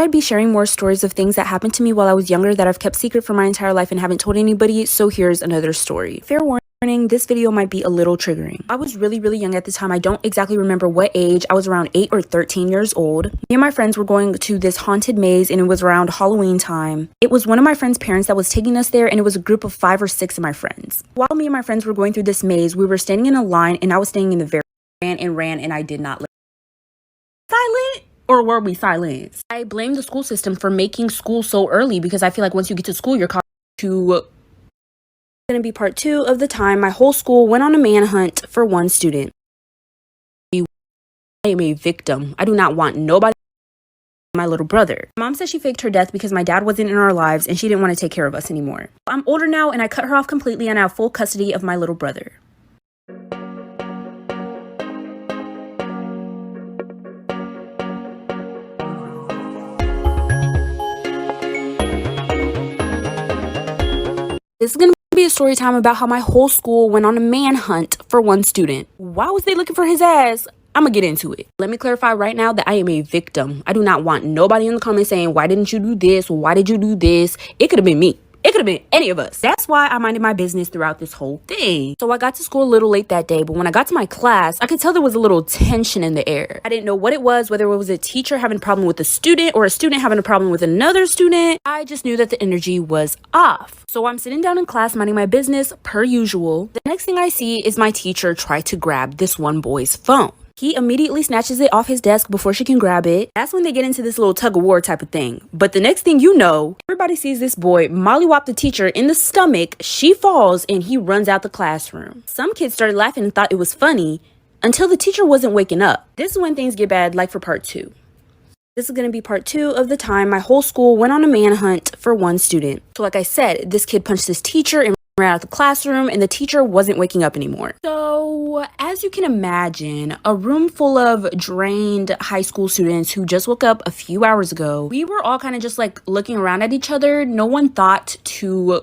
I'd be sharing more stories of things that happened to me while I was younger that I've kept secret for my entire life and haven't told anybody, so here's another story. Fair warning, this video might be a little triggering. I was really young at the time. I don't exactly remember what age. I was around 8 or 13 years old. Me and my friends were going to this haunted maze and it was around Halloween time. It was one of my friend's parents that was taking us there and it was a group of 5 or 6 of my friends. While me and my friends were going through this maze, we were standing in a line and I was standing in the very ran and I did not silent. Or were we silenced? I blame the school system for making school so early because I feel like once you get to school, you're called to... Gonna be part 2 of the time my whole school went on a manhunt for one student. I am a victim. I do not want nobody. My little brother. Mom said she faked her death because my dad wasn't in our lives and she didn't want to take care of us anymore. I'm older now and I cut her off completely and I have full custody of my little brother. This is going to be a story time about how my whole school went on a manhunt for one student. Why was they looking for his ass? I'm gonna get into it. Let me clarify right now that I am a victim. I do not want nobody in the comments saying, why didn't you do this? Why did you do this? It could have been me. It could have been any of us. That's why I minded my business throughout this whole thing. So I got to school a little late that day, but when I got to my class, I could tell there was a little tension in the air. I didn't know what it was, whether it was a teacher having a problem with a student or a student having a problem with another student. I just knew that the energy was off. So I'm sitting down in class, minding my business per usual. The next thing I see is my teacher try to grab this one boy's phone. He immediately snatches it off his desk before she can grab it. That's when they get into this little tug of war type of thing. But the next thing you know, everybody sees this boy mollywop the teacher in the stomach. She falls and he runs out the classroom. Some kids started laughing and thought it was funny until the teacher wasn't waking up. This is when things get bad, like for part 2. This is going to be part 2 of the time my whole school went on a manhunt for one student. So like I said, this kid punched this teacher and ran out the classroom and the teacher wasn't waking up anymore. So as you can imagine, a room full of drained high school students who just woke up a few hours ago, we were all kind of just like looking around at each other. No one thought to,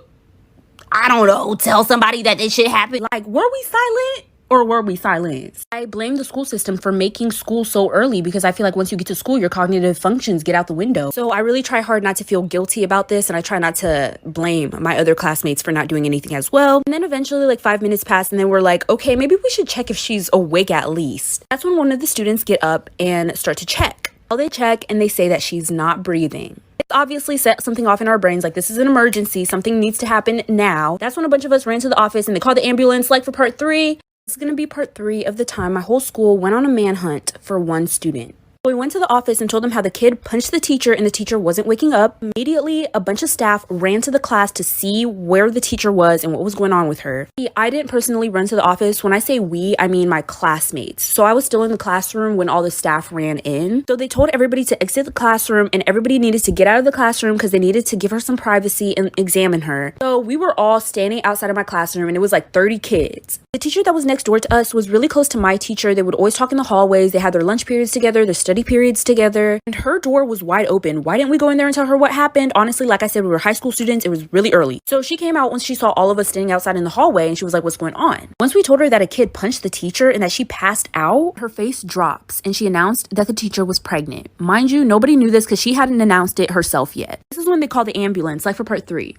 I don't know, tell somebody that this shit happened. Like, were we silent? Or were we silenced? I blame the school system for making school so early because I feel like once you get to school, your cognitive functions get out the window. So I really try hard not to feel guilty about this and I try not to blame my other classmates for not doing anything as well. And then eventually like 5 minutes passed and then we're like, okay, maybe we should check if she's awake at least. That's when one of the students get up and start to check. Well, they check and they say that she's not breathing. It's obviously set something off in our brains, like this is an emergency, something needs to happen now. That's when a bunch of us ran to the office and they called the ambulance. Like for part 3. This is going to be part 3 of the time my whole school went on a manhunt for one student. We went to the office and told them how the kid punched the teacher and the teacher wasn't waking up. Immediately, a bunch of staff ran to the class to see where the teacher was and what was going on with her. I didn't personally run to the office. When I say we, I mean my classmates. So I was still in the classroom when all the staff ran in. So they told everybody to exit the classroom and everybody needed to get out of the classroom because they needed to give her some privacy and examine her. So we were all standing outside of my classroom and it was like 30 kids. The teacher that was next door to us was really close to my teacher. They would always talk in the hallways. They had their lunch periods together, their study periods together, and her door was wide open. Why didn't we go in there and tell her what happened? Honestly, like I said, we were high school students. It was really early. So she came out once she saw all of us standing outside in the hallway and she was like, what's going on? Once we told her that a kid punched the teacher and that she passed out, her face drops and she announced that the teacher was pregnant. Mind you, nobody knew this because she hadn't announced it herself yet. This is when they called the ambulance, like for part 3.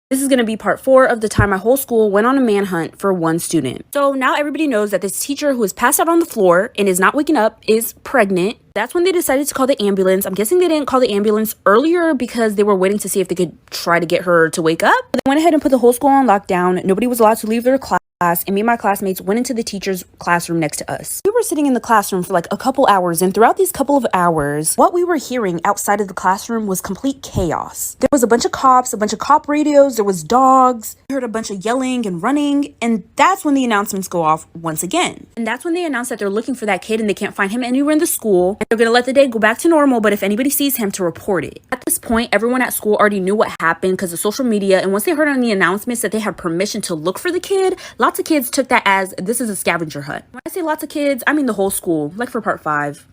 This is going to be part 4 of the time my whole school went on a manhunt for one student. So now everybody knows that this teacher who is passed out on the floor and is not waking up is pregnant. That's when they decided to call the ambulance. I'm guessing they didn't call the ambulance earlier because they were waiting to see if they could try to get her to wake up. They went ahead and put the whole school on lockdown. Nobody was allowed to leave their class. And me and my classmates went into the teacher's classroom next to us. We were sitting in the classroom for like a couple hours, and throughout these couple of hours, what we were hearing outside of the classroom was complete chaos. There was a bunch of cops, a bunch of cop radios, there was dogs, we heard a bunch of yelling and running, and that's when the announcements go off once again. And that's when they announced that they're looking for that kid and they can't find him anywhere in the school, and they're gonna let the day go back to normal, but if anybody sees him, to report it. At this point, everyone at school already knew what happened because of social media, and once they heard on the announcements that they had permission to look for the kid, lots of kids took that as this is a scavenger hunt. When I say lots of kids, I mean the whole school, like for part 5.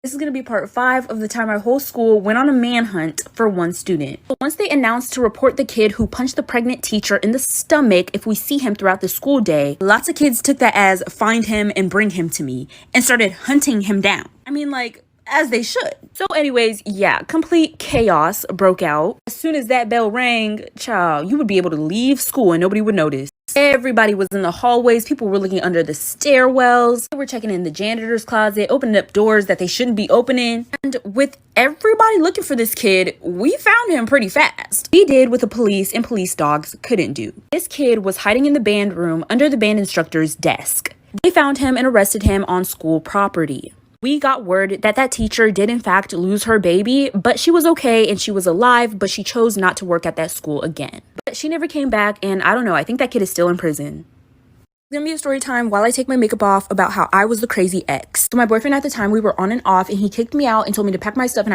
This is going to be part 5 of the time our whole school went on a manhunt for one student. So once they announced to report the kid who punched the pregnant teacher in the stomach if we see him throughout the school day, lots of kids took that as find him and bring him to me and started hunting him down. I mean, like, as they should. So anyways, yeah, complete chaos broke out. As soon as that bell rang, child, you would be able to leave school and nobody would notice. Everybody was in the hallways. People were looking under the stairwells. They were checking in the janitor's closet, opening up doors that they shouldn't be opening. And with everybody looking for this kid, we found him pretty fast. We did what the police and police dogs couldn't do. This kid was hiding in the band room under the band instructor's desk. They found him and arrested him on school property. We got word that that teacher did in fact lose her baby, but she was okay and she was alive, but she chose not to work at that school again. But she never came back, and I don't know, I think that kid is still in prison. It's gonna be a story time while I take my makeup off about how I was the crazy ex. So my boyfriend at the time, we were on and off, and he kicked me out and told me to pack my stuff, and